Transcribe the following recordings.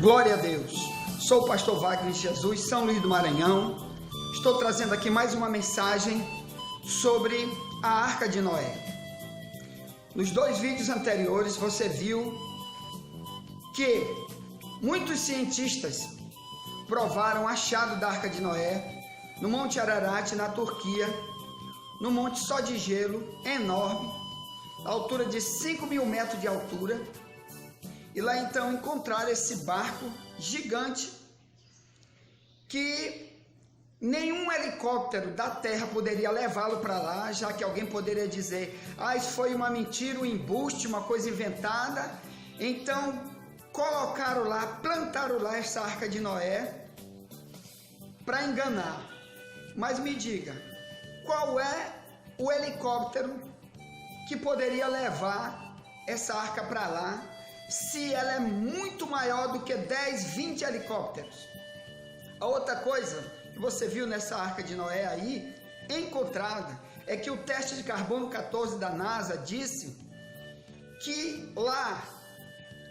Glória a Deus. Sou o pastor Wagner Jesus, São Luís do Maranhão. Estou trazendo aqui mais uma mensagem sobre a Arca de Noé. Nos 2 vídeos anteriores você viu que muitos cientistas provaram o achado da Arca de Noé no Monte Ararat, na Turquia, no monte só de gelo, enorme, a altura de 5.000 metros de altura. E lá então encontraram esse barco gigante que nenhum helicóptero da terra poderia levá-lo para lá, já que alguém poderia dizer, isso foi uma mentira, um embuste, uma coisa inventada. Então colocaram lá, plantaram lá essa Arca de Noé para enganar. Mas me diga, qual é o helicóptero que poderia levar essa arca para lá, se ela é muito maior do que 10, 20 helicópteros? A outra coisa que você viu nessa Arca de Noé aí, encontrada, é que o teste de carbono 14 da NASA disse que lá,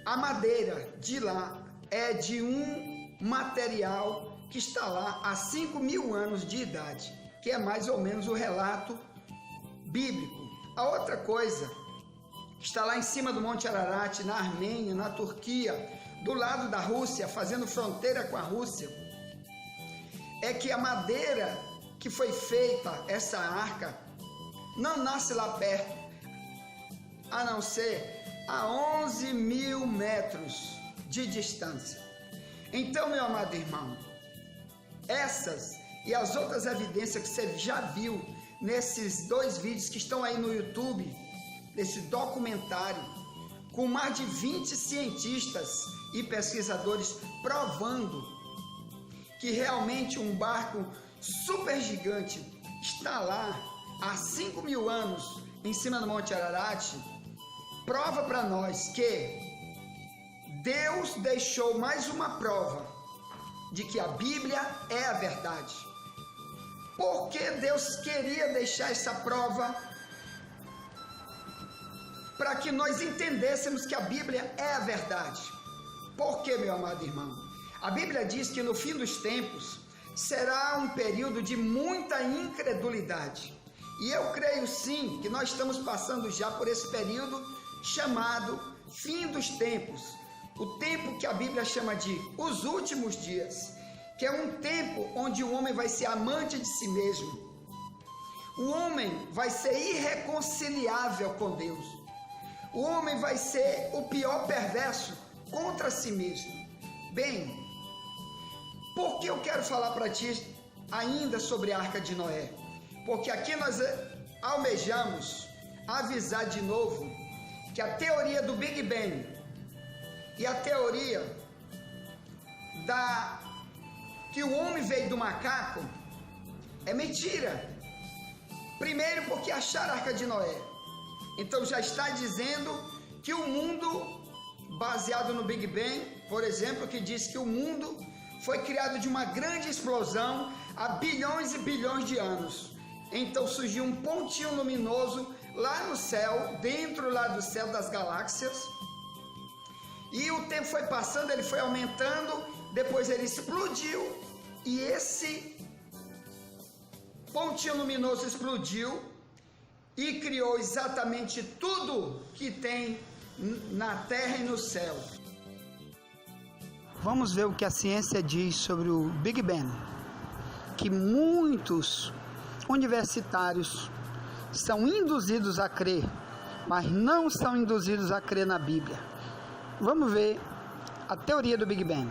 a madeira de lá é de um material que está lá há 5.000 anos de idade, que é mais ou menos o relato bíblico. A outra coisa que está lá em cima do Monte Ararat, na Armênia, na Turquia, do lado da Rússia, fazendo fronteira com a Rússia, é que a madeira que foi feita, essa arca, não nasce lá perto, a não ser a 11.000 metros de distância. Então, meu amado irmão, essas e as outras evidências que você já viu nesses 2 vídeos que estão aí no YouTube, nesse documentário, com mais de 20 cientistas e pesquisadores provando que realmente um barco super gigante está lá há 5.000 anos em cima do Monte Ararat, prova para nós que Deus deixou mais uma prova de que a Bíblia é a verdade. Por que Deus queria deixar essa prova? Para que nós entendêssemos que a Bíblia é a verdade. Por que, meu amado irmão? A Bíblia diz que no fim dos tempos será um período de muita incredulidade. E eu creio sim que nós estamos passando já por esse período chamado fim dos tempos. O tempo que a Bíblia chama de os últimos dias, que é um tempo onde o homem vai ser amante de si mesmo. O homem vai ser irreconciliável com Deus. O homem vai ser o pior perverso contra si mesmo. Bem, por que eu quero falar para ti ainda sobre a Arca de Noé? Porque aqui nós almejamos avisar de novo que a teoria do Big Bang e a teoria que o homem veio do macaco é mentira. Primeiro porque acharam a Arca de Noé. Então já está dizendo que o mundo, baseado no Big Bang, por exemplo, que diz que o mundo foi criado de uma grande explosão há bilhões e bilhões de anos. Então surgiu um pontinho luminoso lá no céu, dentro lá do céu das galáxias, e o tempo foi passando, ele foi aumentando, depois ele explodiu, e esse pontinho luminoso explodiu e criou exatamente tudo que tem na terra e no céu. Vamos ver o que a ciência diz sobre o Big Bang, que muitos universitários são induzidos a crer, mas não são induzidos a crer na Bíblia. Vamos ver a teoria do Big Bang.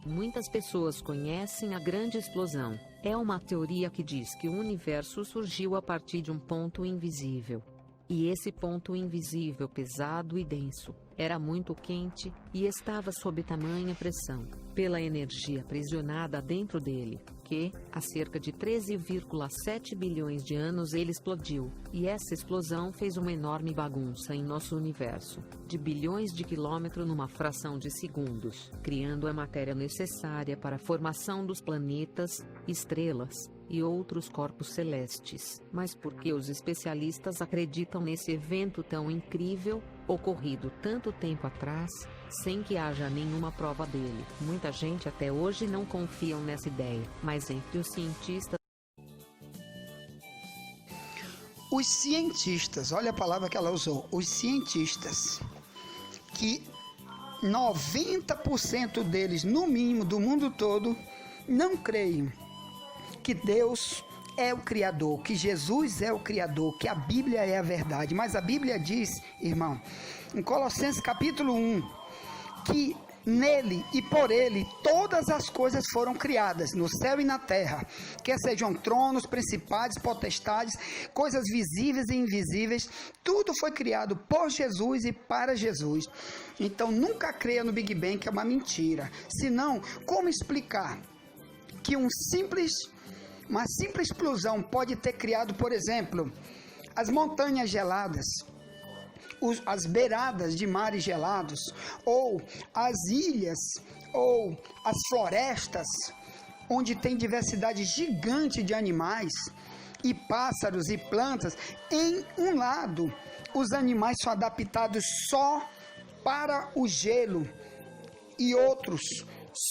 Muitas pessoas conhecem a grande explosão. É uma teoria que diz que o universo surgiu a partir de um ponto invisível. E esse ponto invisível, pesado e denso, era muito quente e estava sob tamanha pressão, pela energia aprisionada dentro dele, que, há cerca de 13,7 bilhões de anos ele explodiu, e essa explosão fez uma enorme bagunça em nosso universo, de bilhões de quilômetros numa fração de segundos, criando a matéria necessária para a formação dos planetas, estrelas e outros corpos celestes. Mas por que os especialistas acreditam nesse evento tão incrível, ocorrido tanto tempo atrás, sem que haja nenhuma prova dele. Muita gente até hoje não confia nessa ideia, mas entre os cientistas, olha a palavra que ela usou, os cientistas, que 90% deles, no mínimo, do mundo todo, não creem que Deus é o Criador, que Jesus é o Criador, que a Bíblia é a verdade. Mas a Bíblia diz, irmão, em Colossenses capítulo 1, que nele e por ele todas as coisas foram criadas, no céu e na terra, quer sejam tronos, principados, potestades, coisas visíveis e invisíveis, tudo foi criado por Jesus e para Jesus. Então nunca creia no Big Bang, que é uma mentira. Senão, como explicar que uma simples explosão pode ter criado, por exemplo, as montanhas geladas, as beiradas de mares gelados, ou as ilhas, ou as florestas, onde tem diversidade gigante de animais, e pássaros e plantas. Em um lado, os animais são adaptados só para o gelo, e outros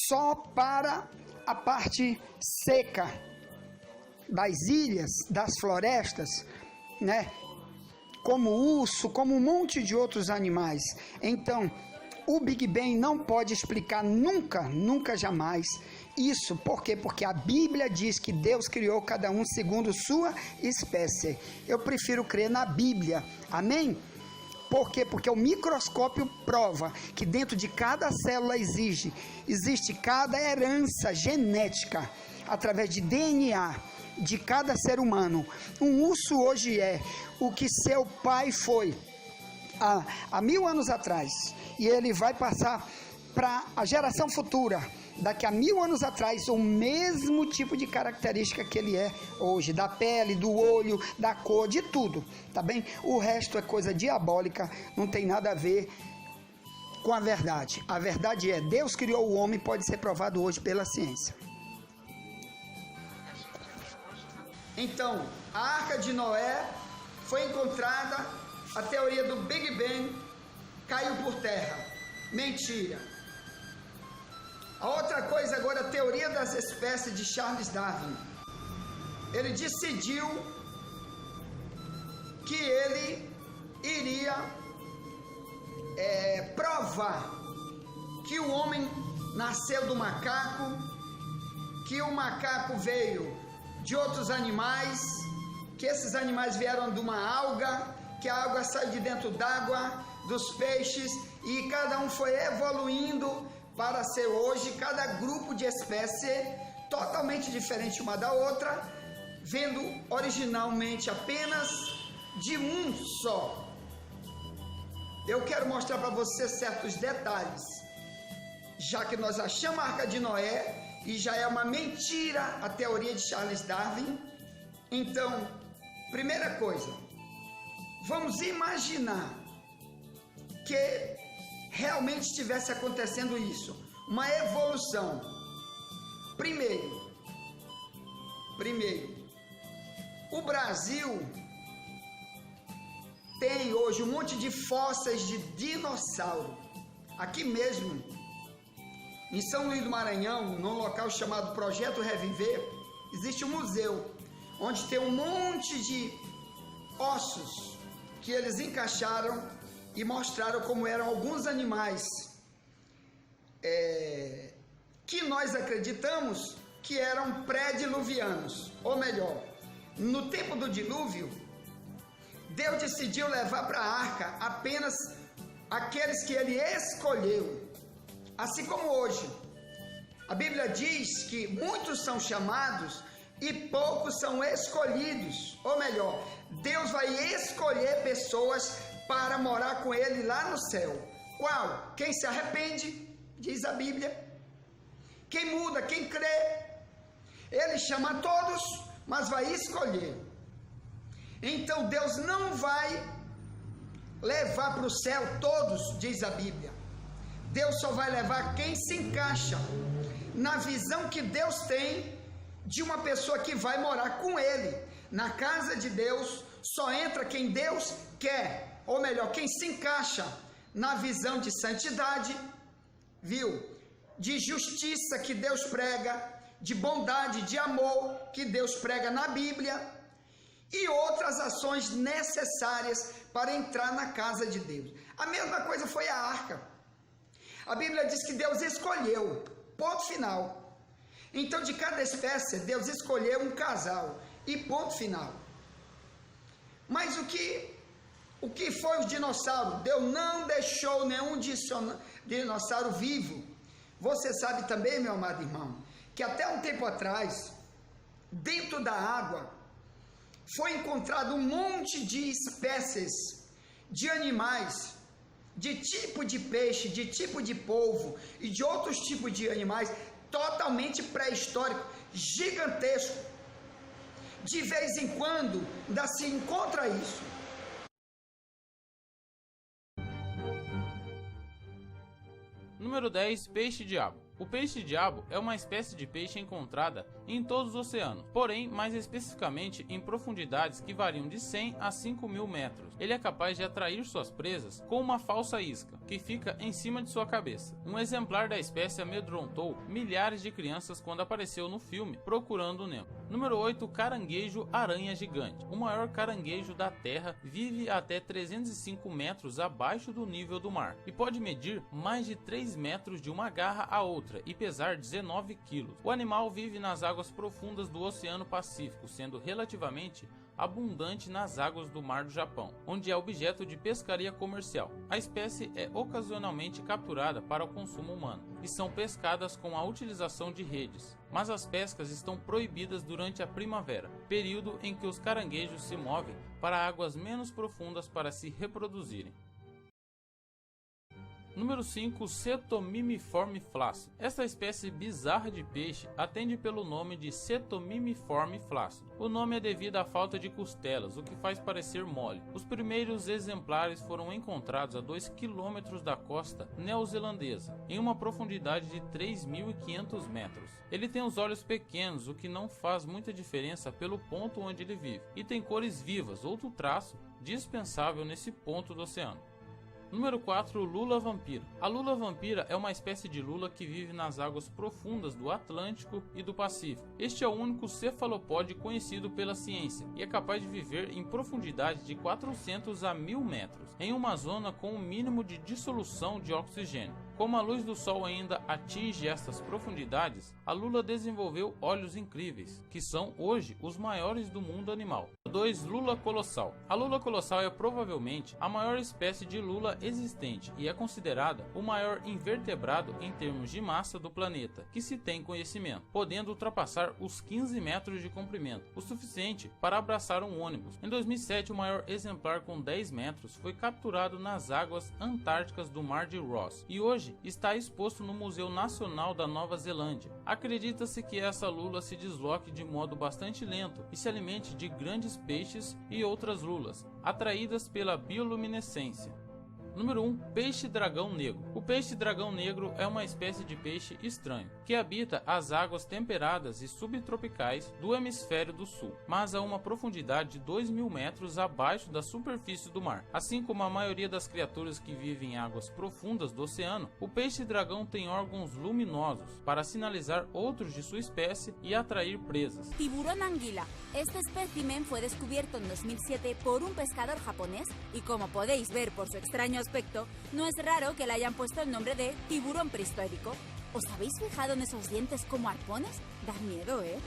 só para a parte seca das ilhas, das florestas, né? Como urso, como um monte de outros animais. Então, o Big Bang não pode explicar nunca jamais isso. Por quê? Porque a Bíblia diz que Deus criou cada um segundo sua espécie. Eu prefiro crer na Bíblia. Amém? Por quê? Porque o microscópio prova que dentro de cada célula existe cada herança genética, através de DNA, de cada ser humano. Um urso hoje é o que seu pai foi há 1000 anos atrás, e ele vai passar para a geração futura, daqui a 1000 anos atrás, o mesmo tipo de característica que ele é hoje, da pele, do olho, da cor, de tudo, tá bem? O resto é coisa diabólica, não tem nada a ver com a verdade. A verdade é, Deus criou o homem, pode ser provado hoje pela ciência. Então, a Arca de Noé foi encontrada, a teoria do Big Bang caiu por terra. Mentira. A outra coisa agora, a teoria das espécies de Charles Darwin. Ele decidiu que ele iria provar que o homem nasceu do macaco, que o macaco veio de outros animais, que esses animais vieram de uma alga, que a alga saiu de dentro d'água, dos peixes, e cada um foi evoluindo para ser hoje, cada grupo de espécie totalmente diferente uma da outra, vendo originalmente apenas de um só. Eu quero mostrar para você certos detalhes, já que nós achamos a Arca de Noé, e já é uma mentira a teoria de Charles Darwin. Então, primeira coisa, vamos imaginar que realmente estivesse acontecendo isso, uma evolução. Primeiro, o Brasil tem hoje um monte de fósseis de dinossauro. Aqui mesmo, em São Luís do Maranhão, num local chamado Projeto Reviver, existe um museu, onde tem um monte de ossos que eles encaixaram e mostraram como eram alguns animais que nós acreditamos que eram pré-diluvianos, ou melhor, no tempo do dilúvio, Deus decidiu levar para a arca apenas aqueles que ele escolheu. Assim como hoje, a Bíblia diz que muitos são chamados e poucos são escolhidos. Ou melhor, Deus vai escolher pessoas para morar com ele lá no céu. Qual? Quem se arrepende, diz a Bíblia. Quem muda, quem crê. Ele chama todos, mas vai escolher. Então Deus não vai levar para o céu todos, diz a Bíblia. Deus só vai levar quem se encaixa na visão que Deus tem de uma pessoa que vai morar com ele. Na casa de Deus só entra quem Deus quer, ou melhor, quem se encaixa na visão de santidade, viu? De justiça que Deus prega, de bondade, de amor que Deus prega na Bíblia e outras ações necessárias para entrar na casa de Deus. A mesma coisa foi a arca. A Bíblia diz que Deus escolheu, ponto final. Então, de cada espécie, Deus escolheu um casal e ponto final. Mas o que foi os dinossauros? Deus não deixou nenhum dinossauro vivo. Você sabe também, meu amado irmão, que até um tempo atrás, dentro da água, foi encontrado um monte de espécies de animais, de tipo de peixe, de tipo de polvo e de outros tipos de animais totalmente pré-históricos, gigantesco. De vez em quando ainda se encontra isso. Número 10. Peixe-diabo. O peixe-diabo é uma espécie de peixe encontrada em todos os oceanos, porém mais especificamente em profundidades que variam de 100 a 5.000 metros. Ele é capaz de atrair suas presas com uma falsa isca, que fica em cima de sua cabeça. Um exemplar da espécie amedrontou milhares de crianças quando apareceu no filme Procurando Nemo. Número 8. Caranguejo-aranha gigante. O maior caranguejo da Terra vive até 305 metros abaixo do nível do mar e pode medir mais de 3 metros de uma garra a outra e pesar 19 quilos. O animal vive nas águas profundas do Oceano Pacífico, sendo relativamente abundante nas águas do Mar do Japão, onde é objeto de pescaria comercial. A espécie é ocasionalmente capturada para o consumo humano e são pescadas com a utilização de redes, mas as pescas estão proibidas durante a primavera, período em que os caranguejos se movem para águas menos profundas para se reproduzirem. Número 5. Cetomimiforme flácido. Esta espécie bizarra de peixe atende pelo nome de Cetomimiforme flácido. O nome é devido à falta de costelas, o que faz parecer mole. Os primeiros exemplares foram encontrados a 2 km da costa neozelandesa, em uma profundidade de 3.500 metros. Ele tem os olhos pequenos, o que não faz muita diferença pelo ponto onde ele vive, e tem cores vivas, outro traço dispensável nesse ponto do oceano. Número 4. Lula vampira. A lula vampira é uma espécie de lula que vive nas águas profundas do Atlântico e do Pacífico. Este é o único cefalopode conhecido pela ciência e é capaz de viver em profundidade de 400 a 1.000 metros, em uma zona com um mínimo de dissolução de oxigênio. Como a luz do sol ainda atinge estas profundidades, a lula desenvolveu olhos incríveis, que são hoje os maiores do mundo animal. 2. Lula colossal. A lula colossal é provavelmente a maior espécie de lula existente e é considerada o maior invertebrado em termos de massa do planeta que se tem conhecimento, podendo ultrapassar os 15 metros de comprimento, o suficiente para abraçar um ônibus. Em 2007, o maior exemplar com 10 metros foi capturado nas águas antárticas do Mar de Ross e hoje está exposto no Museu Nacional da Nova Zelândia. Acredita-se que essa lula se desloque de modo bastante lento e se alimente de grandes peixes e outras lulas, atraídas pela bioluminescência. Número 1. Peixe-dragão negro. O peixe-dragão negro é uma espécie de peixe estranho, que habita as águas temperadas e subtropicais do hemisfério do sul, mas a uma profundidade de 2.000 metros abaixo da superfície do mar. Assim como a maioria das criaturas que vivem em águas profundas do oceano, o peixe-dragão tem órgãos luminosos para sinalizar outros de sua espécie e atrair presas. Tiburón anguila. Este espécimen fue descubierto en 2007 por un pescador japonés y como podéis ver por su extraño aspecto, no es raro que le hayan puesto el nombre de tiburón prehistórico. ¿Os habéis fijado en esos dientes como arpones? Da miedo, ¿eh?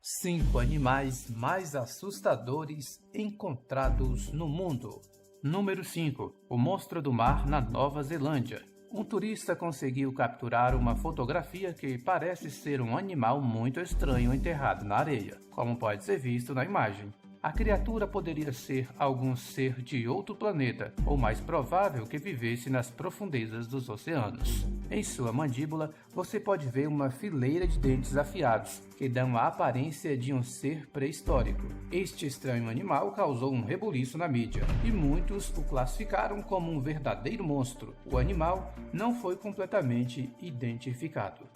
5 animais mais assustadores encontrados no mundo. Número 5. O monstro do mar na Nova Zelândia. Um turista conseguiu capturar uma fotografia que parece ser um animal muito estranho enterrado na areia, como pode ser visto na imagem. A criatura poderia ser algum ser de outro planeta, ou mais provável que vivesse nas profundezas dos oceanos. Em sua mandíbula, você pode ver uma fileira de dentes afiados, que dão a aparência de um ser pré-histórico. Este estranho animal causou um rebuliço na mídia, e muitos o classificaram como um verdadeiro monstro. O animal não foi completamente identificado.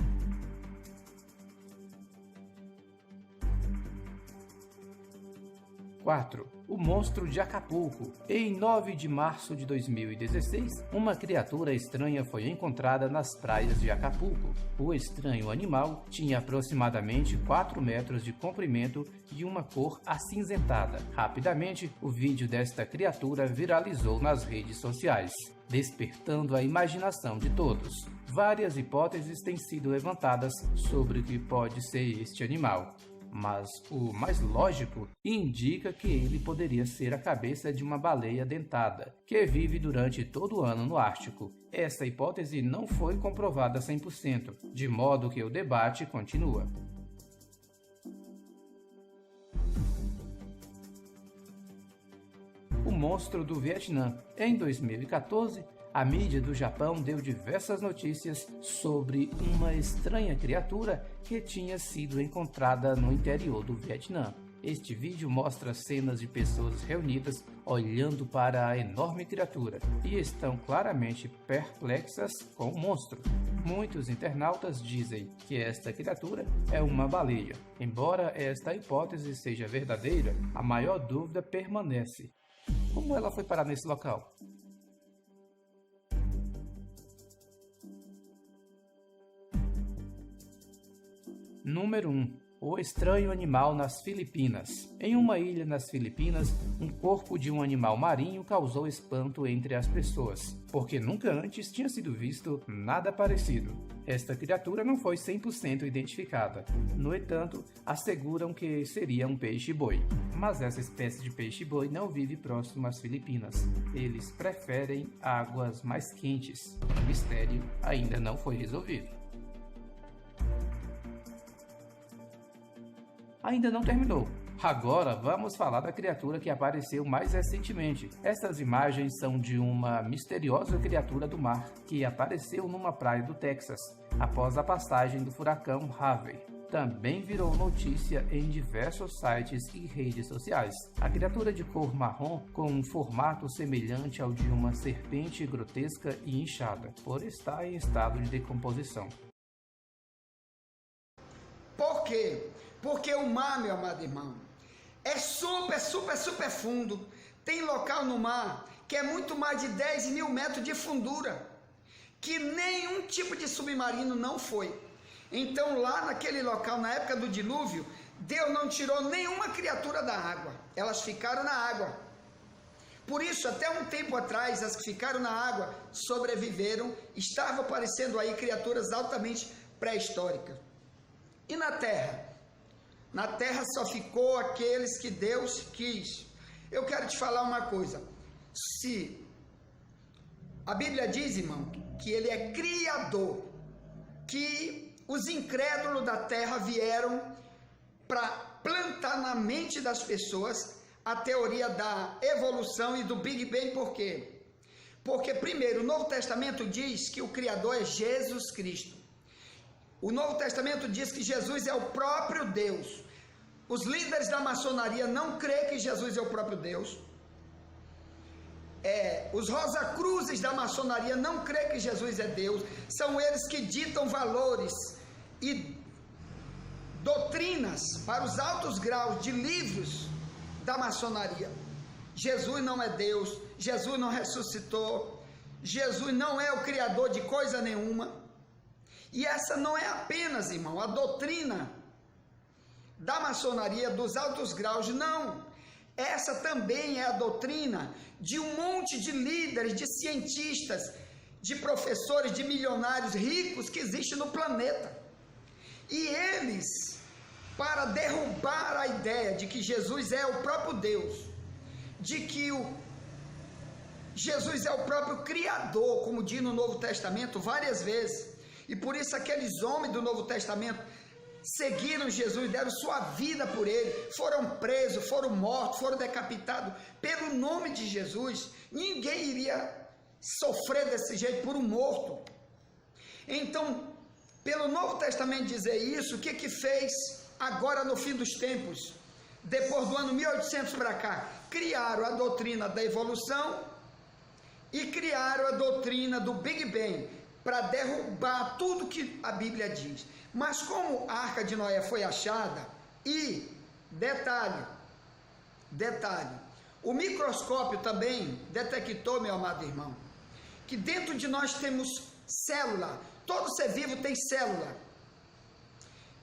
4. O monstro de Acapulco. Em 9 de março de 2016, uma criatura estranha foi encontrada nas praias de Acapulco. O estranho animal tinha aproximadamente 4 metros de comprimento e uma cor acinzentada. Rapidamente, o vídeo desta criatura viralizou nas redes sociais, despertando a imaginação de todos. Várias hipóteses têm sido levantadas sobre o que pode ser este animal, mas o mais lógico indica que ele poderia ser a cabeça de uma baleia dentada, que vive durante todo o ano no Ártico. Essa hipótese não foi comprovada 100%, de modo que o debate continua. O monstro do Vietnã. Em 2014, a mídia do Japão deu diversas notícias sobre uma estranha criatura que tinha sido encontrada no interior do Vietnã. Este vídeo mostra cenas de pessoas reunidas olhando para a enorme criatura e estão claramente perplexas com o monstro. Muitos internautas dizem que esta criatura é uma baleia. Embora esta hipótese seja verdadeira, a maior dúvida permanece. Como ela foi parar nesse local? Número 1. O estranho animal nas Filipinas. Em uma ilha nas Filipinas, um corpo de um animal marinho causou espanto entre as pessoas, porque nunca antes tinha sido visto nada parecido. Esta criatura não foi 100% identificada. No entanto, asseguram que seria um peixe-boi. Mas essa espécie de peixe-boi não vive próximo às Filipinas. Eles preferem águas mais quentes. O mistério ainda não foi resolvido. Ainda não terminou. Agora vamos falar da criatura que apareceu mais recentemente. Estas imagens são de uma misteriosa criatura do mar que apareceu numa praia do Texas após a passagem do furacão Harvey. Também virou notícia em diversos sites e redes sociais. A criatura de cor marrom com um formato semelhante ao de uma serpente grotesca e inchada, por estar em estado de decomposição. Por quê? Porque o mar, meu amado irmão, é super fundo. Tem local no mar que é muito mais de 10 mil metros de fundura, que nenhum tipo de submarino não foi. Então lá naquele local, na época do dilúvio, Deus não tirou nenhuma criatura da água. Elas ficaram na água. Por isso, até um tempo atrás, as que ficaram na água sobreviveram. Estavam aparecendo aí criaturas altamente pré-históricas. E na terra? Na terra só ficou aqueles que Deus quis. Eu quero te falar uma coisa. Se a Bíblia diz, irmão, que Ele é Criador, que os incrédulos da terra vieram para plantar na mente das pessoas a teoria da evolução e do Big Bang. Por quê? Porque, primeiro, o Novo Testamento diz que o Criador é Jesus Cristo. O Novo Testamento diz que Jesus é o próprio Deus. Os líderes da maçonaria não creem que Jesus é o próprio Deus. Os Rosacruzes da maçonaria não creem que Jesus é Deus. São eles que ditam valores e doutrinas para os altos graus de livros da maçonaria. Jesus não é Deus. Jesus não ressuscitou. Jesus não é o criador de coisa nenhuma. E essa não é apenas, irmão, a doutrina da maçonaria dos altos graus, não. Essa também é a doutrina de um monte de líderes, de cientistas, de professores, de milionários ricos que existem no planeta. E eles, para derrubar a ideia de que Jesus é o próprio Deus, de que Jesus é o próprio Criador, como diz no Novo Testamento várias vezes, e por isso aqueles homens do Novo Testamento seguiram Jesus, deram sua vida por ele, foram presos, foram mortos, foram decapitados pelo nome de Jesus. Ninguém iria sofrer desse jeito por um morto. Então, pelo Novo Testamento dizer isso, o que fez agora no fim dos tempos, depois do ano 1800 para cá? Criaram a doutrina da evolução e criaram a doutrina do Big Bang, para derrubar tudo que a Bíblia diz. Mas como a Arca de Noé foi achada, e, detalhe, Detalhe, o microscópio também detectou, meu amado irmão, que dentro de nós temos célula. Todo ser vivo tem célula.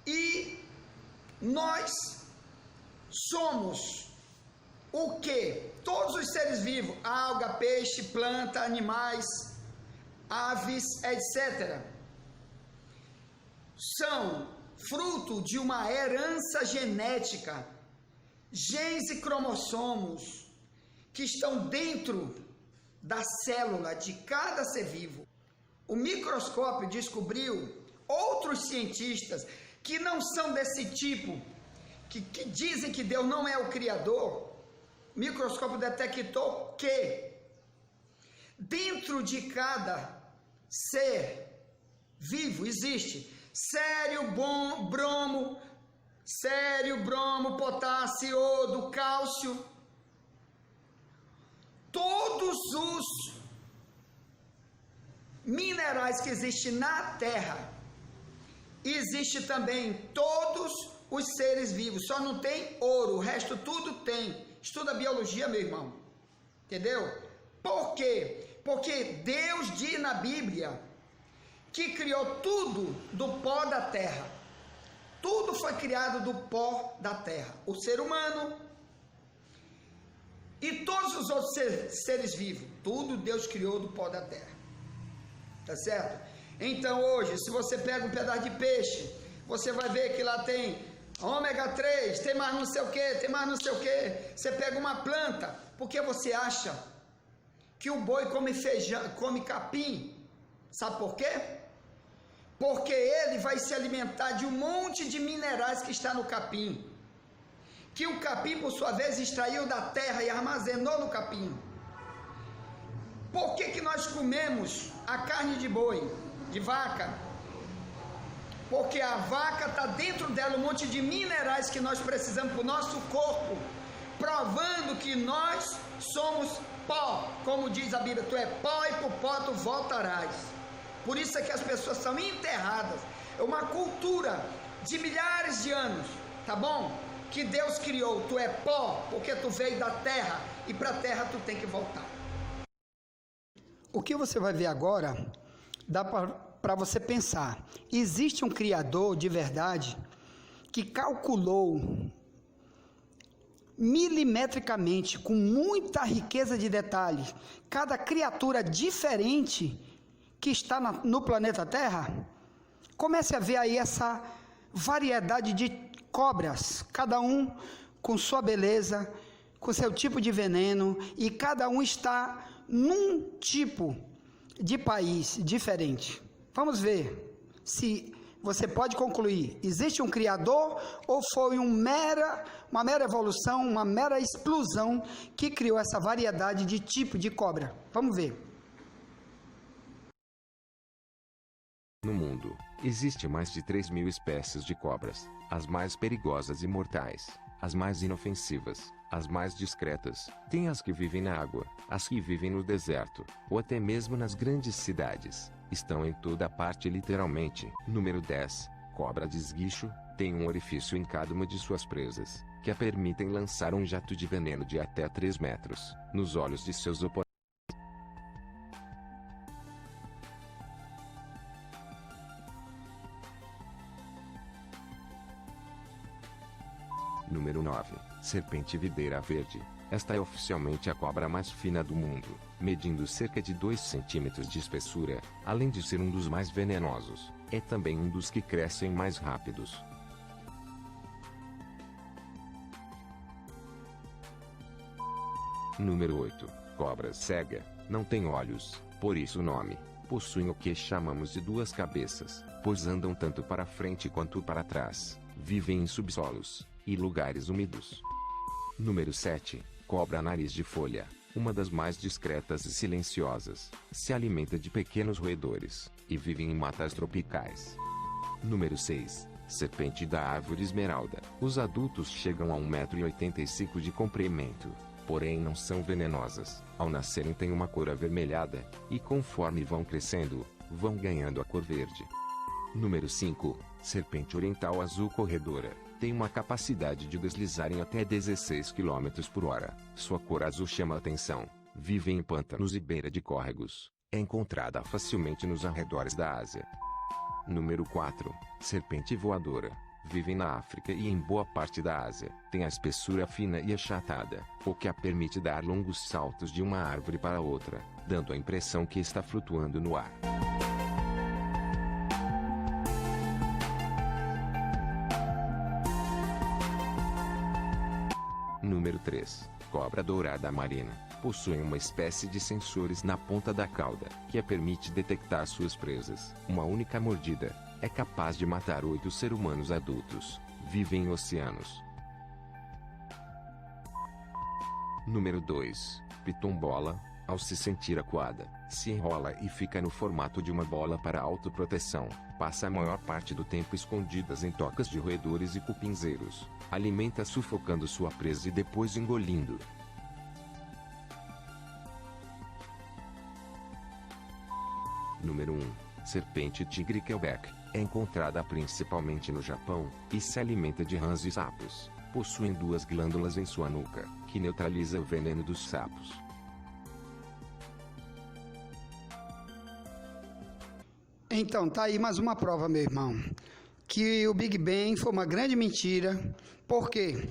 E nós somos o quê? Todos os seres vivos, alga, peixe, planta, animais, aves, etc., são fruto de uma herança genética, genes e cromossomos que estão dentro da célula de cada ser vivo. O microscópio descobriu outros cientistas que não são desse tipo, que dizem que Deus não é o Criador. O microscópio detectou que dentro de cada ser vivo existe sério, bromo, potássio, iodo, cálcio. Todos os minerais que existem na Terra, existe também em todos os seres vivos. Só não tem ouro, o resto tudo tem. Estuda biologia, meu irmão. Entendeu? Por quê? Porque Deus diz na Bíblia que criou tudo do pó da terra. Tudo foi criado do pó da terra. O ser humano e todos os outros seres vivos. Tudo Deus criou do pó da terra. Tá certo? Então hoje, se você pega um pedaço de peixe, você vai ver que lá tem ômega 3, tem mais não sei o que, tem mais não sei o que. Você pega uma planta, porque você acha que o boi come feijão, come capim? Sabe por quê? Porque ele vai se alimentar de um monte de minerais que está no capim, que o capim, por sua vez, extraiu da terra e armazenou no capim. Por que nós comemos a carne de boi, de vaca? Porque a vaca está dentro dela um monte de minerais que nós precisamos para o nosso corpo, provando que nós somos pó, como diz a Bíblia, tu é pó e pro pó tu voltarás. Por isso é que as pessoas são enterradas. É uma cultura de milhares de anos, tá bom? Que Deus criou, tu é pó, porque tu veio da terra e para a terra tu tem que voltar. O que você vai ver agora, dá para você pensar. Existe um Criador de verdade que calculou milimetricamente, com muita riqueza de detalhes, cada criatura diferente que está no planeta Terra. Comece a ver aí essa variedade de cobras, cada um com sua beleza, com seu tipo de veneno, e cada um está num tipo de país diferente. Vamos ver se você pode concluir, existe um Criador ou foi uma mera evolução, uma mera explosão que criou essa variedade de tipo de cobra. Vamos ver. No mundo, existe mais de 3.000 espécies de cobras, as mais perigosas e mortais, as mais inofensivas, as mais discretas. Tem as que vivem na água, as que vivem no deserto, ou até mesmo nas grandes cidades. Estão em toda parte literalmente. Número 10. Cobra de esguicho, tem um orifício em cada uma de suas presas, que a permitem lançar um jato de veneno de até 3 metros, nos olhos de seus oponentes. Número 9. Serpente videira verde. Esta é oficialmente a cobra mais fina do mundo, medindo cerca de 2 centímetros de espessura, além de ser um dos mais venenosos, é também um dos que crescem mais rápidos. Número 8. Cobra cega. Não tem olhos, por isso o nome. Possuem o que chamamos de 2 cabeças, pois andam tanto para frente quanto para trás. Vivem em subsolos e lugares úmidos. Número 7. Cobra nariz de folha. Uma das mais discretas e silenciosas. Se alimenta de pequenos roedores e vive em matas tropicais. Número 6. Serpente da árvore esmeralda. Os adultos chegam a 1,85 m de comprimento, porém não são venenosas. Ao nascerem têm uma cor avermelhada, e conforme vão crescendo, vão ganhando a cor verde. Número 5. Serpente oriental azul corredora. Tem uma capacidade de deslizar em até 16 km por hora. Sua cor azul chama a atenção. Vive em pântanos e beira de córregos. É encontrada facilmente nos arredores da Ásia. Número 4. Serpente voadora. Vivem na África e em boa parte da Ásia. Tem a espessura fina e achatada, o que a permite dar longos saltos de uma árvore para outra, dando a impressão que está flutuando no ar. Número 3. Cobra dourada marina. Possuem uma espécie de sensores na ponta da cauda, que a permite detectar suas presas. Uma única mordida é capaz de matar 8 seres humanos adultos. Vivem em oceanos. Número 2. Piton-bola. Ao se sentir acuada, se enrola e fica no formato de uma bola para autoproteção. Passa a maior parte do tempo escondidas em tocas de roedores e cupinzeiros. Alimenta sufocando sua presa e depois engolindo. Número 1. Serpente tigre Quebec. É encontrada principalmente no Japão, e se alimenta de rãs e sapos. Possuem 2 glândulas em sua nuca, que neutraliza o veneno dos sapos. Então, tá aí mais uma prova, meu irmão, que o Big Bang foi uma grande mentira. Por quê?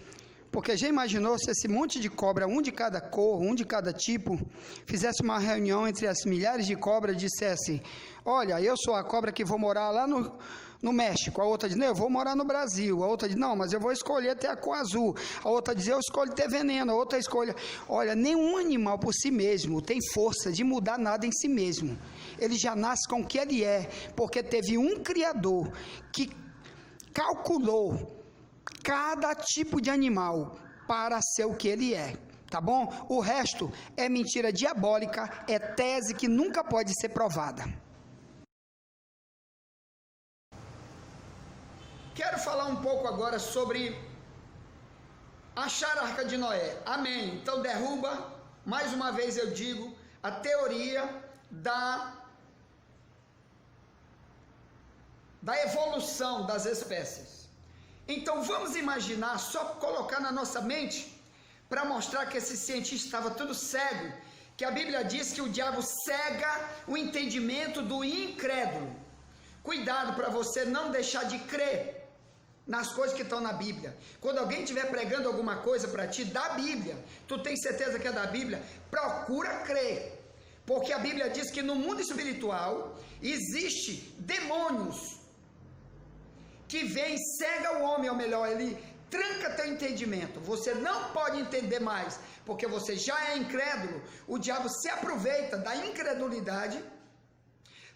Porque já imaginou se esse monte de cobra, um de cada cor, um de cada tipo, fizesse uma reunião entre as milhares de cobras e dissesse: olha, eu sou a cobra que vou morar lá no México. A outra diz: não, eu vou morar no Brasil. A outra diz: não, mas eu vou escolher ter a cor azul. A outra diz: eu escolho ter veneno. A outra escolhe... Olha, nenhum animal por si mesmo tem força de mudar nada em si mesmo. Ele já nasce com o que ele é, porque teve um Criador que calculou cada tipo de animal para ser o que ele é, tá bom? O resto é mentira diabólica, é tese que nunca pode ser provada. Quero falar um pouco agora sobre achar a Arca de Noé. Amém. Então derruba, mais uma vez eu digo, a teoria da evolução das espécies. Então vamos imaginar, só colocar na nossa mente, para mostrar que esse cientista estava tudo cego, que a Bíblia diz que o diabo cega o entendimento do incrédulo. Cuidado para você não deixar de crer nas coisas que estão na Bíblia. Quando alguém estiver pregando alguma coisa para ti da Bíblia, tu tem certeza que é da Bíblia, procura crer. Porque a Bíblia diz que no mundo espiritual existe demônios que vem e cega o homem, ou melhor, ele tranca teu entendimento. Você não pode entender mais, porque você já é incrédulo. O diabo se aproveita da incredulidade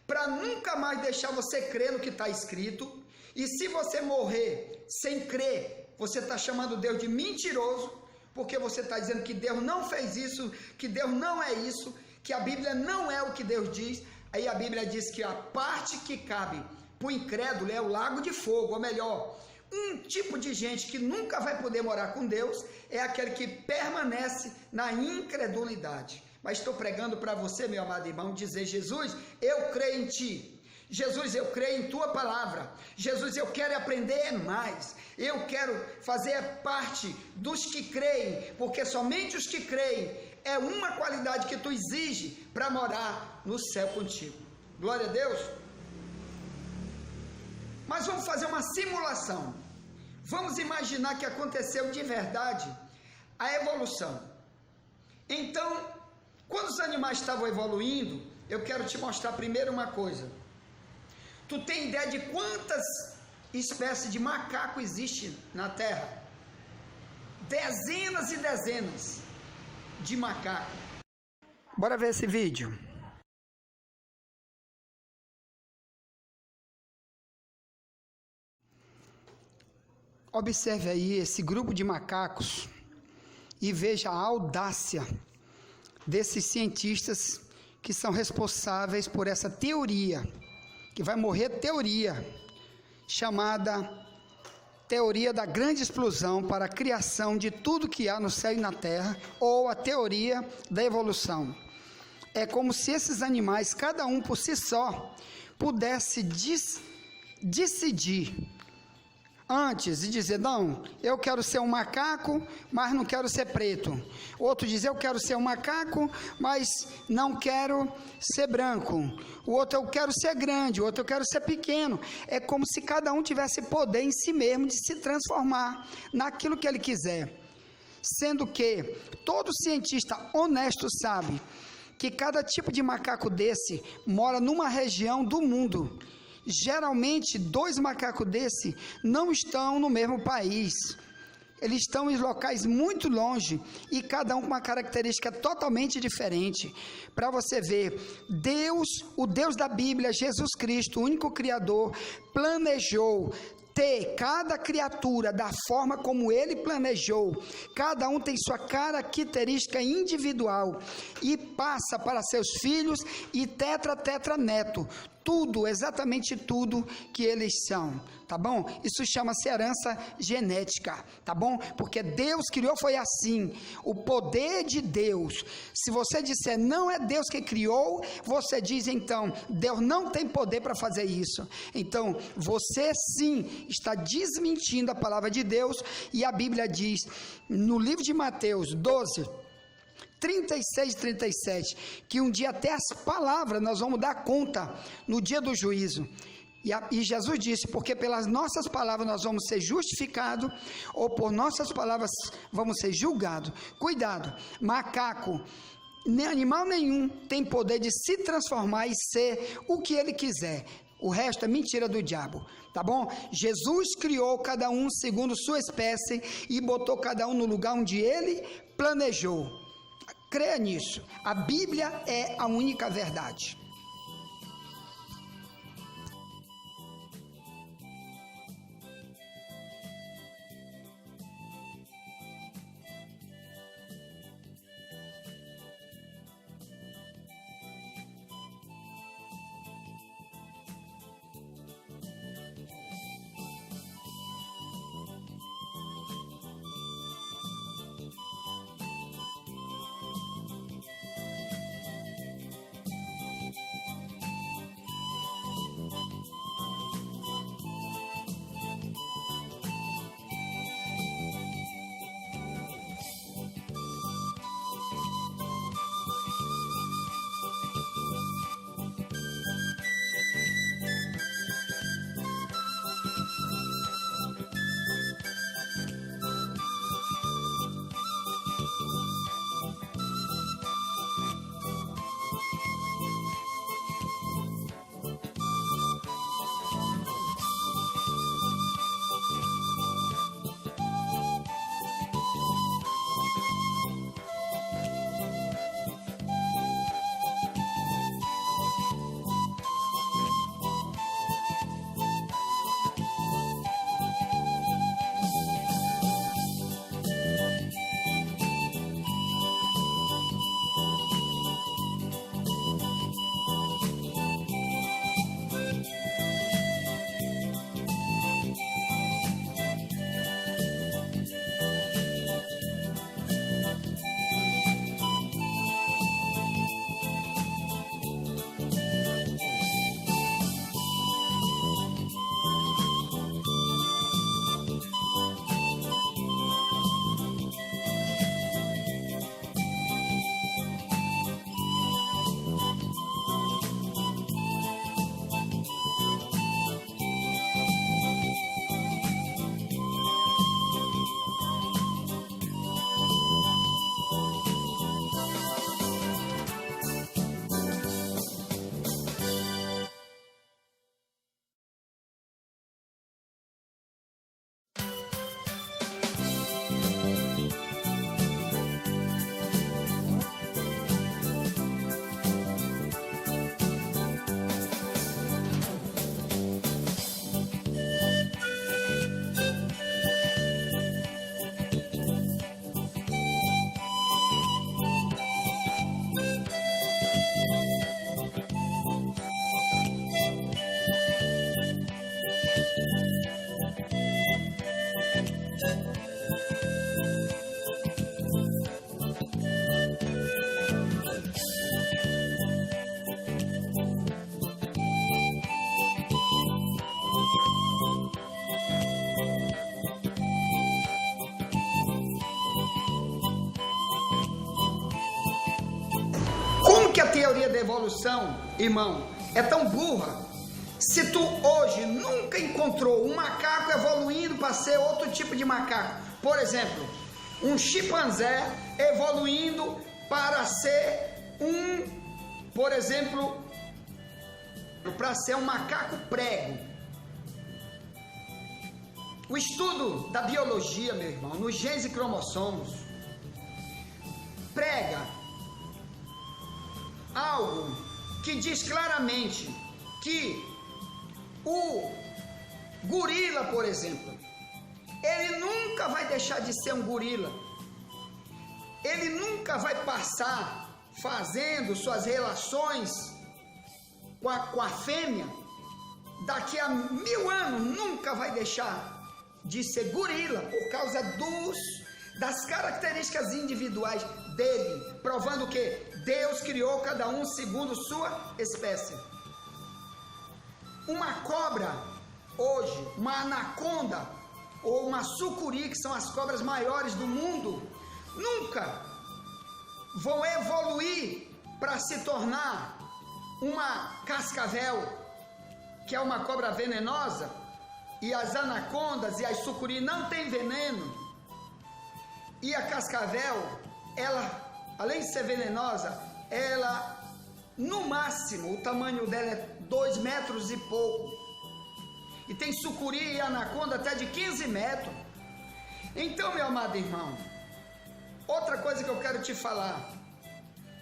para nunca mais deixar você crer no que está escrito. E se você morrer sem crer, você está chamando Deus de mentiroso, porque você está dizendo que Deus não fez isso, que Deus não é isso, que a Bíblia não é o que Deus diz. Aí a Bíblia diz que a parte que cabe para o incrédulo é o lago de fogo, ou melhor, um tipo de gente que nunca vai poder morar com Deus é aquele que permanece na incredulidade. Mas estou pregando para você, meu amado irmão, dizer: Jesus, eu creio em Ti. Jesus, eu creio em Tua palavra. Jesus, eu quero aprender mais. Eu quero fazer parte dos que creem, porque somente os que creem é uma qualidade que Tu exige para morar no céu contigo. Glória a Deus. Mas vamos fazer uma simulação. Vamos imaginar que aconteceu de verdade a evolução. Então, quando os animais estavam evoluindo, eu quero te mostrar primeiro uma coisa. Tu tem ideia de quantas espécies de macaco existem na Terra? Dezenas e dezenas de macaco. Bora ver esse vídeo. Observe aí esse grupo de macacos e veja a audácia desses cientistas que são responsáveis por essa teoria, que vai morrer teoria, chamada teoria da grande explosão para a criação de tudo que há no céu e na terra, ou a teoria da evolução. É como se esses animais, cada um por si só, pudesse decidir antes de dizer, não, eu quero ser um macaco, mas não quero ser preto. Outro diz, eu quero ser um macaco, mas não quero ser branco. O outro, eu quero ser grande, o outro, eu quero ser pequeno. É como se cada um tivesse poder em si mesmo de se transformar naquilo que ele quiser. Sendo que todo cientista honesto sabe que cada tipo de macaco desse mora numa região do mundo. Geralmente, 2 macacos desse não estão no mesmo país. Eles estão em locais muito longe e cada um com uma característica totalmente diferente. Para você ver, Deus, o Deus da Bíblia, Jesus Cristo, o único Criador, planejou ter cada criatura da forma como ele planejou. Cada um tem sua característica individual e passa para seus filhos e tetraneto. Tudo, exatamente tudo que eles são, tá bom? Isso chama-se herança genética, tá bom? Porque Deus criou, foi assim, o poder de Deus. Se você disser não é Deus que criou, você diz então, Deus não tem poder para fazer isso. Então, você sim está desmentindo a palavra de Deus, e a Bíblia diz, no livro de Mateus 12, 36 e 37, que um dia até as palavras nós vamos dar conta no dia do juízo. E Jesus disse, porque pelas nossas palavras nós vamos ser justificados, ou por nossas palavras vamos ser julgados. Cuidado, macaco, nem animal nenhum tem poder de se transformar e ser o que ele quiser. O resto é mentira do diabo, tá bom? Jesus criou cada um segundo sua espécie e botou cada um no lugar onde ele planejou. Creia nisso. A Bíblia é a única verdade. teoria da evolução, irmão, é tão burra. Se tu hoje nunca encontrou um macaco evoluindo para ser outro tipo de macaco, por exemplo, um chimpanzé evoluindo para ser por exemplo, para ser um macaco prego. O estudo da biologia, meu irmão, nos genes e cromossomos, prega algo que diz claramente que o gorila, por exemplo, ele nunca vai deixar de ser um gorila. Ele nunca vai passar fazendo suas relações com a fêmea. Daqui a 1000 anos nunca vai deixar de ser gorila por causa das características individuais dele, provando que Deus criou cada um segundo sua espécie. Uma cobra hoje, uma anaconda ou uma sucuri, que são as cobras maiores do mundo, nunca vão evoluir para se tornar uma cascavel, que é uma cobra venenosa, e as anacondas e as sucuri não têm veneno. E a cascavel, ela, além de ser venenosa, ela, no máximo, o tamanho dela é 2 metros e pouco. E tem sucuri e anaconda até de 15 metros. Então, meu amado irmão, outra coisa que eu quero te falar,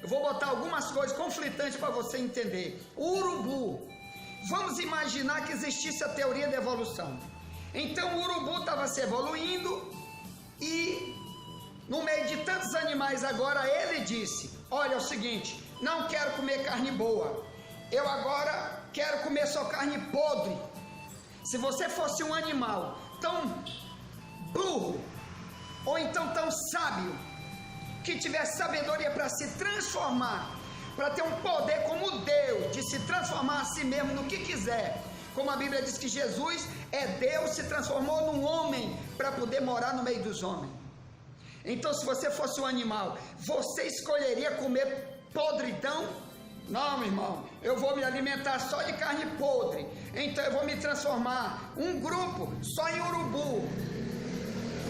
eu vou botar algumas coisas conflitantes para você entender. O urubu, vamos imaginar que existisse a teoria da evolução. Então o urubu estava se evoluindo e no meio de tantos animais agora ele disse: olha, é o seguinte, não quero comer carne boa, eu agora quero comer só carne podre. Se você fosse um animal tão burro ou então tão sábio, que tivesse sabedoria para se transformar, para ter um poder como Deus, de se transformar a si mesmo no que quiser, como a Bíblia diz que Jesus é Deus, se transformou num homem para poder morar no meio dos homens. Então, se você fosse um animal, você escolheria comer podridão? Não, meu irmão, eu vou me alimentar só de carne podre. Então eu vou me transformar um grupo só em urubu,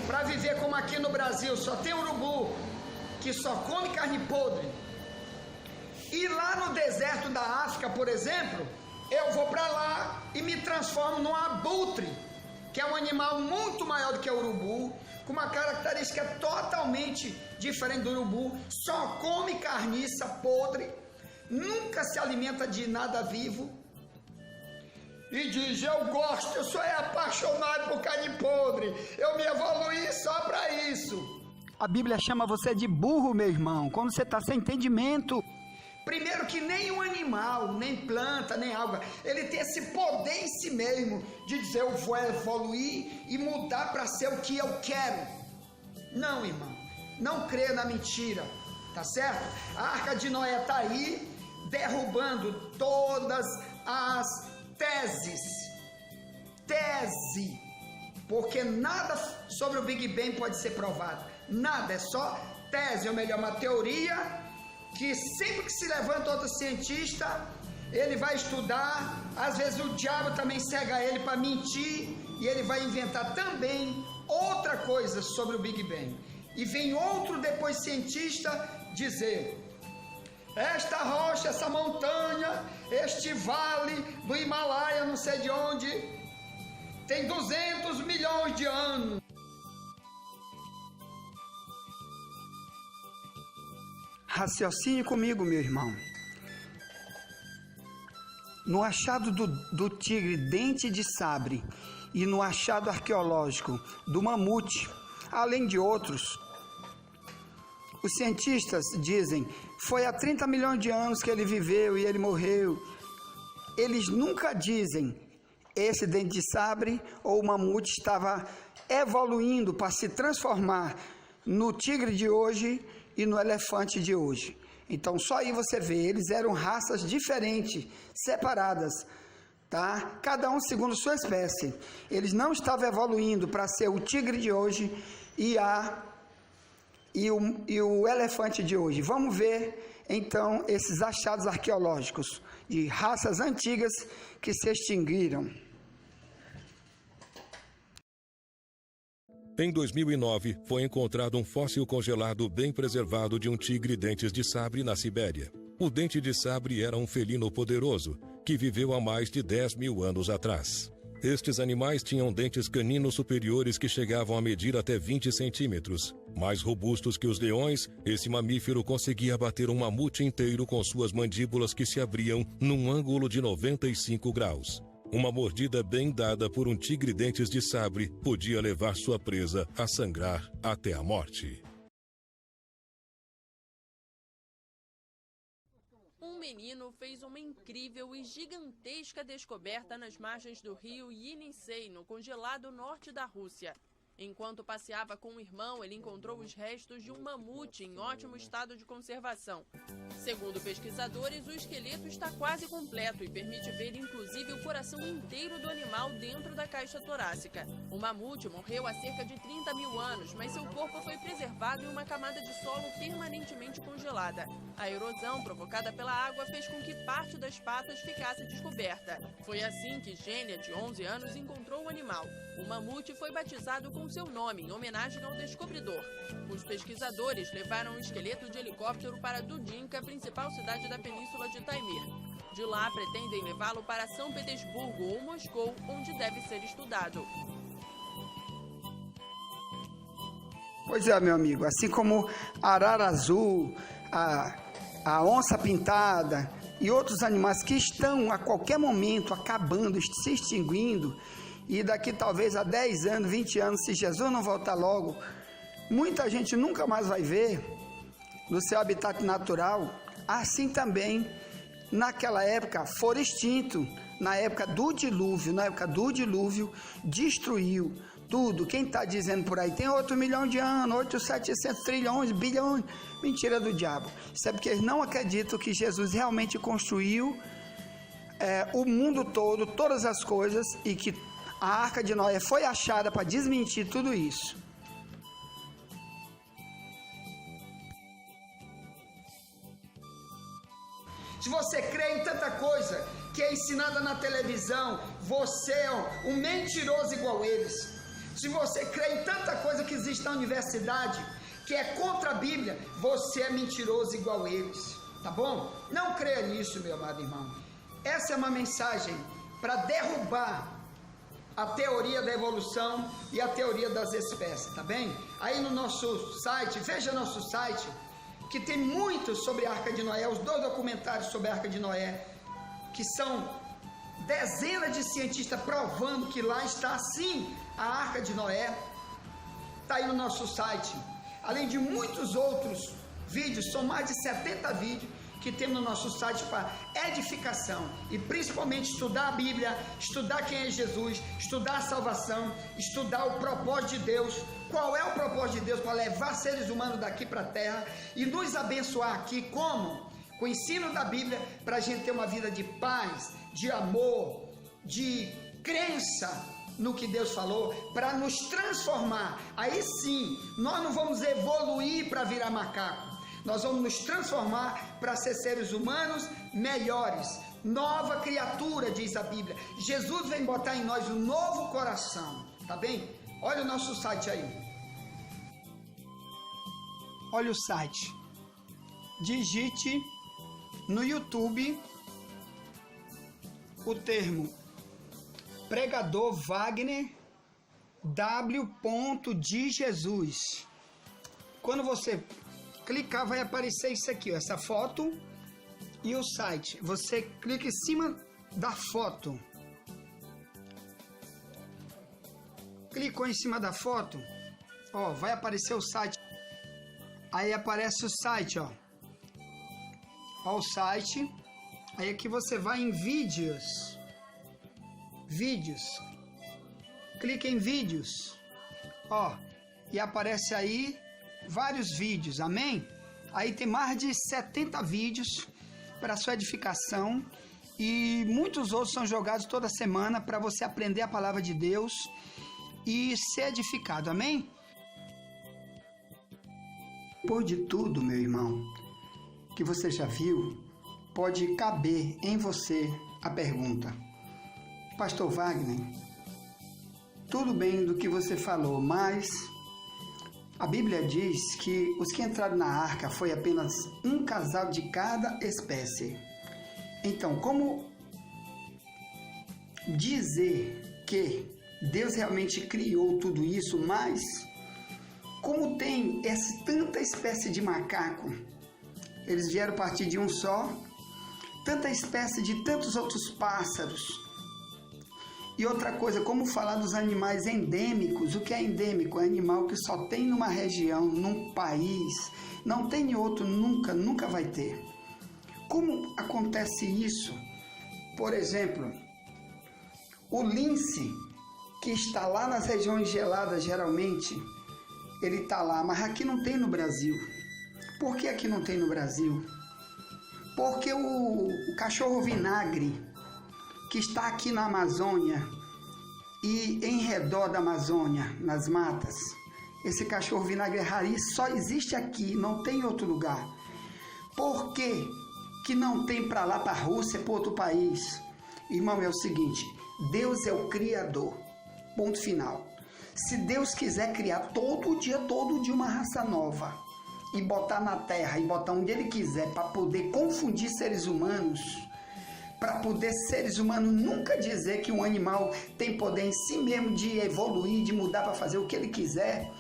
para viver como aqui no Brasil, só tem urubu que só come carne podre. E lá no deserto da África, por exemplo, eu vou para lá e me transformo num abutre, que é um animal muito maior do que o urubu, com uma característica totalmente diferente do urubu, só come carniça podre, nunca se alimenta de nada vivo, e diz: eu gosto, eu sou apaixonado por carne podre, eu me evoluí só para isso. A Bíblia chama você de burro, meu irmão, quando você está sem entendimento. Primeiro que nenhum animal, nem planta, nem alga, ele tem esse poder em si mesmo, de dizer: eu vou evoluir e mudar para ser o que eu quero. Não, irmão, não creia na mentira, tá certo? A Arca de Noé está aí, derrubando todas as teses, porque nada sobre o Big Bang pode ser provado, nada, é só tese, ou melhor, uma teoria, que sempre que se levanta outro cientista, ele vai estudar, às vezes o diabo também cega ele para mentir, e ele vai inventar também outra coisa sobre o Big Bang, e vem outro depois cientista dizer: esta rocha, essa montanha, este vale do Himalaia, não sei de onde, tem 200 milhões de anos. Raciocine comigo, meu irmão. No achado do tigre dente de sabre e no achado arqueológico do mamute, além de outros, os cientistas dizem: foi há 30 milhões de anos que ele viveu e ele morreu. Eles nunca dizem esse dente de sabre ou o mamute estava evoluindo para se transformar no tigre de hoje e no elefante de hoje. Então só aí você vê, eles eram raças diferentes, separadas, tá? Cada um segundo sua espécie. Eles não estavam evoluindo para ser o tigre de hoje e a e o elefante de hoje. Vamos ver, então, esses achados arqueológicos de raças antigas que se extinguiram. Em 2009, foi encontrado um fóssil congelado bem preservado de um tigre dentes de sabre na Sibéria. O dente de sabre era um felino poderoso, que viveu há mais de 10 mil anos atrás. Estes animais tinham dentes caninos superiores que chegavam a medir até 20 centímetros. Mais robustos que os leões, esse mamífero conseguia abater um mamute inteiro com suas mandíbulas que se abriam num ângulo de 95 graus. Uma mordida bem dada por um tigre dentes de sabre podia levar sua presa a sangrar até a morte. Um menino fez uma incrível e gigantesca descoberta nas margens do rio Yenisei, no congelado norte da Rússia. Enquanto passeava com o irmão, ele encontrou os restos de um mamute em ótimo estado de conservação. Segundo pesquisadores, o esqueleto está quase completo e permite ver inclusive o coração inteiro do animal dentro da caixa torácica. O mamute morreu há cerca de 30 mil anos, mas seu corpo foi preservado em uma camada de solo permanentemente congelada. A erosão provocada pela água fez com que parte das patas ficasse descoberta. Foi assim que Gênia, de 11 anos, encontrou o animal. O mamute foi batizado com seu nome, em homenagem ao descobridor. Os pesquisadores levaram o esqueleto de helicóptero para Dudinka, a principal cidade da península de Taimir. De lá, pretendem levá-lo para São Petersburgo ou Moscou, onde deve ser estudado. Pois é, meu amigo, assim como a arara azul, a onça pintada e outros animais que estão a qualquer momento acabando, se extinguindo, e daqui talvez a 10 anos, 20 anos, se Jesus não voltar logo, muita gente nunca mais vai ver no seu habitat natural. Assim também, naquela época, foram extintos, na época do dilúvio, destruiu tudo. Quem está dizendo por aí, tem 8 milhões de anos, 700 trilhões, bilhões, mentira do diabo. Isso é porque eles não acreditam que Jesus realmente construiu o mundo todo, todas as coisas, e que a Arca de Noé foi achada para desmentir tudo isso. Se você crê em tanta coisa que é ensinada na televisão, você é um mentiroso igual eles. Se você crê em tanta coisa que existe na universidade, que é contra a Bíblia, você é mentiroso igual eles. Tá bom? Não creia nisso, meu amado irmão. Essa é uma mensagem para derrubar a teoria da evolução e a teoria das espécies, tá bem? Aí no nosso site, veja nosso site, que tem muito sobre a Arca de Noé, os 2 documentários sobre a Arca de Noé, que são dezenas de cientistas provando que lá está sim a Arca de Noé. Está aí no nosso site, além de muitos outros vídeos, são mais de 70 vídeos que tem no nosso site para edificação, e principalmente estudar a Bíblia, estudar quem é Jesus, estudar a salvação, estudar o propósito de Deus. Qual é o propósito de Deus para levar seres humanos daqui para a terra e nos abençoar aqui, como? Com o ensino da Bíblia, para a gente ter uma vida de paz, de amor, de crença no que Deus falou, para nos transformar. Aí sim, nós não vamos evoluir para virar macaco. Nós vamos nos transformar para ser seres humanos melhores, nova criatura, diz a Bíblia. Jesus vem botar em nós um novo coração, tá bem? Olha o nosso site aí. Olha o site. Digite no YouTube o termo Pregador Wagner W. de Jesus. Quando você clicar, vai aparecer isso aqui, ó, essa foto e o site. Você clica em cima da foto. Clicou em cima da foto, ó, vai aparecer o site. Aí aparece o site, ó. Ó o site. Aí aqui você vai em vídeos. Vídeos. Clica em vídeos. Ó, e aparece aí vários vídeos, amém? Aí tem mais de 70 vídeos para sua edificação, e muitos outros são jogados toda semana para você aprender a palavra de Deus e ser edificado, amém? Por de tudo, meu irmão, que você já viu, pode caber em você a pergunta: Pastor Wagner, tudo bem do que você falou, mas a Bíblia diz que os que entraram na arca foi apenas um casal de cada espécie. Então, como dizer que Deus realmente criou tudo isso, mas como tem tanta espécie de macaco, eles vieram a partir de um só, tanta espécie de tantos outros pássaros. E outra coisa, como falar dos animais endêmicos? O que é endêmico? É animal que só tem numa região, num país, não tem em outro, nunca vai ter. Como acontece isso? Por exemplo, o lince, que está lá nas regiões geladas, geralmente, ele está lá, mas aqui não tem no Brasil. Por que aqui não tem no Brasil? Porque o cachorro vinagre, que está aqui na Amazônia e em redor da Amazônia, nas matas, esse cachorro vinagre é raríssimo, só existe aqui, não tem em outro lugar. Por que que não tem para lá, para a Rússia, para outro país? Irmão, é o seguinte: Deus é o Criador, ponto final. Se Deus quiser criar todo dia uma raça nova e botar na terra e botar onde Ele quiser para poder confundir seres humanos, para poder seres humanos nunca dizer que um animal tem poder em si mesmo de evoluir, de mudar para fazer o que ele quiser,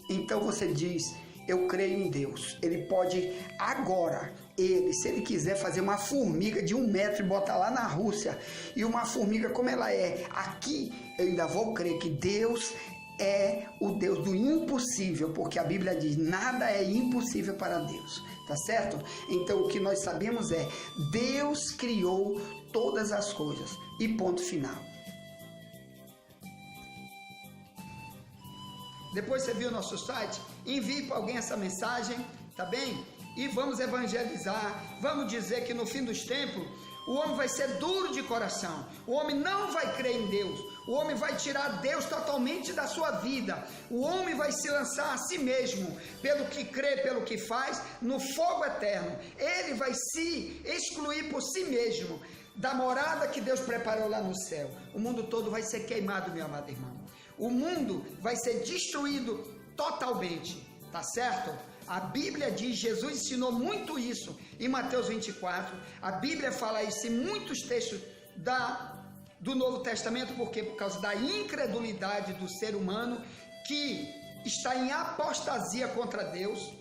então você diz: eu creio em Deus. Ele pode agora, se ele quiser fazer uma formiga de 1 metro e botar lá na Rússia, e uma formiga como ela é aqui, eu ainda vou crer que Deus é o Deus do impossível, porque a Bíblia diz: nada é impossível para Deus, tá certo? Então o que nós sabemos é: Deus criou todas as coisas, e ponto final. Depois você viu o nosso site? Envie para alguém essa mensagem, tá bem? E vamos evangelizar, vamos dizer que no fim dos tempos o homem vai ser duro de coração, o homem não vai crer em Deus, o homem vai tirar Deus totalmente da sua vida, o homem vai se lançar a si mesmo, pelo que crê, pelo que faz, no fogo eterno. Ele vai se excluir por si mesmo da morada que Deus preparou lá no céu. O mundo todo vai ser queimado, meu amado irmão. O mundo vai ser destruído totalmente, tá certo? A Bíblia diz, Jesus ensinou muito isso em Mateus 24, a Bíblia fala isso em muitos textos do Novo Testamento, porque por causa da incredulidade do ser humano, que está em apostasia contra Deus,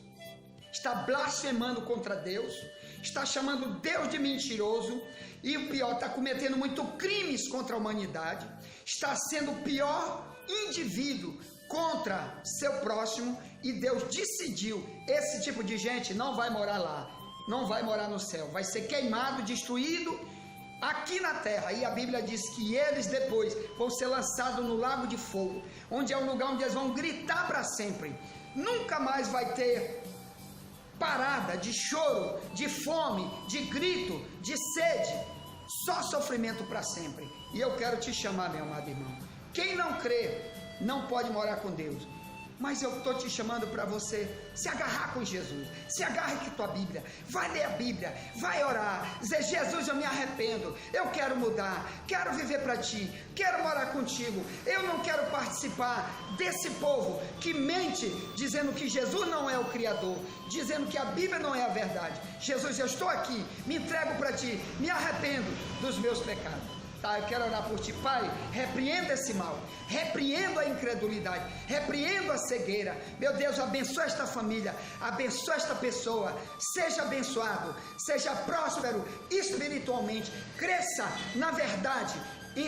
está blasfemando contra Deus, está chamando Deus de mentiroso, e o pior, está cometendo muito crimes contra a humanidade, está sendo o pior indivíduo contra seu próximo, e Deus decidiu: esse tipo de gente não vai morar lá, não vai morar no céu, vai ser queimado, destruído aqui na terra. E a Bíblia diz que eles depois vão ser lançados no lago de fogo, onde é um lugar onde eles vão gritar para sempre. Nunca mais vai ter parada de choro, de fome, de grito, de sede, só sofrimento para sempre. E eu quero te chamar, meu amado irmão, quem não crê não pode morar com Deus, mas eu estou te chamando para você se agarrar com Jesus, se agarre com tua Bíblia, vai ler a Bíblia, vai orar, dizer: Jesus, eu me arrependo, eu quero mudar, quero viver para ti, quero morar contigo, eu não quero participar desse povo que mente, dizendo que Jesus não é o Criador, dizendo que a Bíblia não é a verdade. Jesus, eu estou aqui, me entrego para ti, me arrependo dos meus pecados. Tá, eu quero orar por ti. Pai, repreenda esse mal, repreendo a incredulidade, repreendo a cegueira. Meu Deus, abençoa esta família, abençoa esta pessoa, seja abençoado, seja próspero espiritualmente, cresça na verdade,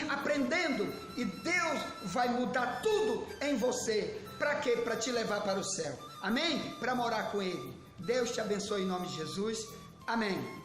aprendendo, e Deus vai mudar tudo em você. Para quê? Para te levar para o céu. Amém? Para morar com Ele. Deus te abençoe em nome de Jesus. Amém.